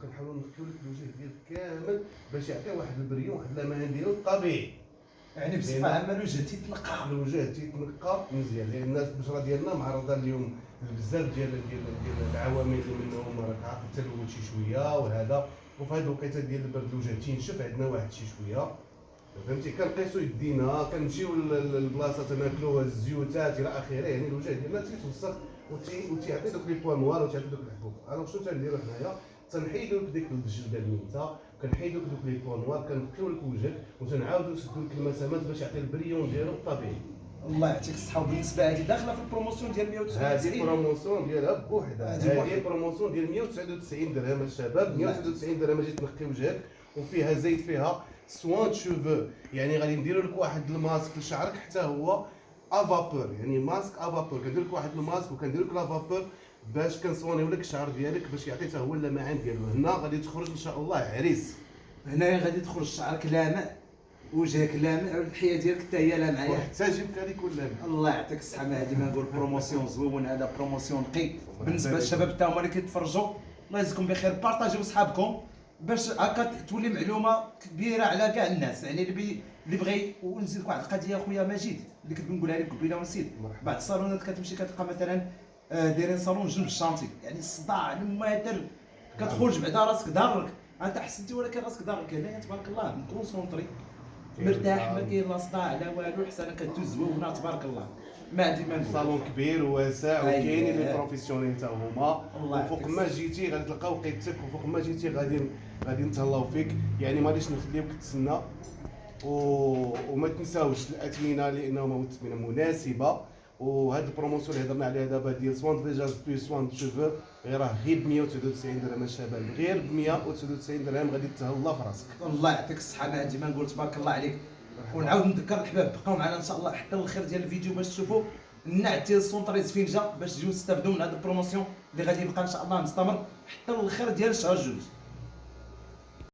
وكنحاولوا نقيو لك الوجه ديالك كامل باش يعطي واحد البريون، واحد اللمعان ديالو الطبيعي. يعني بصفه عامه الوجه تيتنقى، الوجه تيتنقى مزيان، لان الناس البشره ديالنا معرضه اليوم بزاف ديال العوامل اللي منهم راك عارف التلوث شي شويه وهذا. وفي هذه الوقيته ديال البرد الوجه تينشف عندنا واحد شي شويه، فهمتي. كنقيسو يدينا كنمشيو للبلاصه تناكلو الزيوتات الى اخره، يعني الوجه ديالنا تيتوسخ وتيعطي دوك لي بوان نوار وتيعطي دوك الحبوب. الوغ شنو تنديرو حنايا؟ تنحيدو لك ديك الجلده الميته، كنحيدو لك دوك لي بوان نوار، كنقيو لك وجهك وتنعاودو نسدو لك المسامات باش يعطي البريون ديالو الطبيعي. الله يعطيك الصحه. وبالنسبه هذه داخله في البروموسيون ديال 199، هذه بروموسيون ديالها بوحدها، هذه بروموسيون ديال 199 درهم الشباب. 199 درهم باش تنقي وجهك، وفيها زيت، فيها سوان شوفو، يعني غادي نديرو لك واحد الماسك لشعرك حتى هو افابور، يعني ماسك افابور. كندير لك واحد الماسك وكندير لك لافابور باش كنصونيو لك الشعر ديالك باش يعطي حتى هو اللمعان ديالو. هنا غادي تخرج ان شاء الله عريس. هنايا غادي تخرج شعرك لامع، وجهك لامع، واللحيه ديالك حتى هي لامعه، وحتى جبت هذيك كلها. الله يعطيك الصحه. ما هذه ما نقول بروموسيون زوين، هذا بروموسيون نقي بالنسبه للشباب حتى هما اللي كيتفرجوا. الله يجزيكم بخير، بارطاجيو وصحابكم باش هكا تولي معلومه كبيره على كاع الناس. يعني اللي بغى. ونزيد لك واحد القضيه اخويا مجيد اللي كنت نقولها لك قبيله ونسيت. بعض الصالونات كتمشي كتلقى مثلا دايرين صالون جنب الشانتي، يعني الصداع الماتر، كتخرج بعدا راسك ضارك، انت حسنتي ولكن راسك ضارك. هنايا تبارك الله مكونسونطري مرتاح، ما كاين لا صداع لا والو، حسنه كدوز زوينه تبارك الله. ما عندي ما نقول. صالون كبير وواسع وكاينين لي بروفيسيونيل حتى هما، وفوق ما جيتي غادي تلقى وقيتك، وفوق ما جيتي غادي نتهلاو فيك. يعني ما غاديش نخليوك تسنى. وما تنساوش الاثمنه لانه اثمنه مناسبه. وهاد البروموسيون اللي هضرنا عليها دابا ديال سوان فيجاج بلس سوان شوفو راه غير ب 199 درهم الشباب، غير ب 199 درهم غادي تهلا في راسك. الله يعطيك الصحه. ما عندي ما نقول، تبارك الله عليك. ونعاود نذكر الحباب بقاو معنا ان شاء الله حتى الاخر ديال الفيديو باش تشوفوا النعت ديال السونطريز فين جا، باش تجيو تستافدوا من هذا البروموسيون اللي غادي يبقى ان شاء الله مستمر حتى الاخر ديال شهر جوج.